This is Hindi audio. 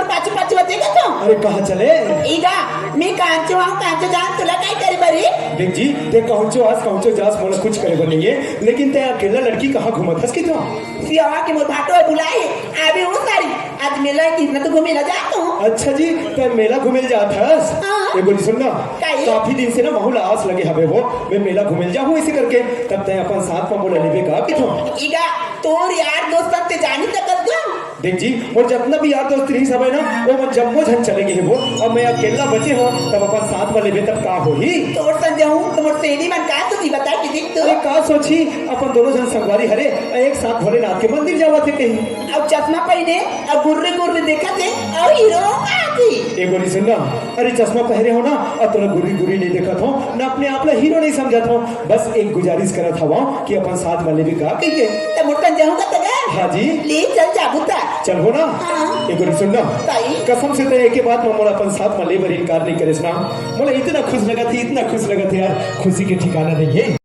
अरे कहाँ चले? ईगा मी कांचो आऊं कांचो जान तुला काय करे बरी? देख जी ते कांचो जास मोला कुछ करे बनी है लेकिन ते अकेला लड़की कहाँ घूमत हस कितना? सियावा के मोर भाटो बुलाए अभी वो सारी आज मेला कितना तो घूमे ना जातो। अच्छा जी ते मेला घूमे जात हस? ये बोली सुनना काफी दिन से ना बहुला आस लगे हवे वो मैं मेला घूमे जाऊँ ऐसे करके तब ते अपन साथ में बोले लेवे का कितना? ईगा तोर यार दोस्त ते जानी तक दो। देख जी और जितना भी यार दोस्त रही सब है ना वो मन जब वो झन चलेंगे है वो और मैं अकेला बचे हो तब अपन साथ वाले बे तब का हो ही तोर संजहूं तुम सेनी मन का तुझी बता कि देख तो अरे का सोची अपन दोनों जन संगवारी हरे एक साथ भोलेनाथ के मंदिर जावा थे कहीं अब चश्मा पहने अब गुर्रे गुर्रे देखा थे और हीरो आती एक बोली सुनना अरे चश्मा पहरे हो ना और तोरा गुर्री गुर्री नहीं देखा था ना अपने आप ला हीरो नहीं समझा था बस एक गुजारिश करा था वो कि अपन साथ वाले भी का कहिए तब अपन जाऊंगा तगा हाँ जी ले चल जाबूता चल हो ना हाँ। एक बार सुनना ताई कसम से तो एक बात में मोला अपन साथ में लेबर इनकार नहीं करे ना मोला इतना खुश लगा थी यार खुशी के ठिकाना नहीं है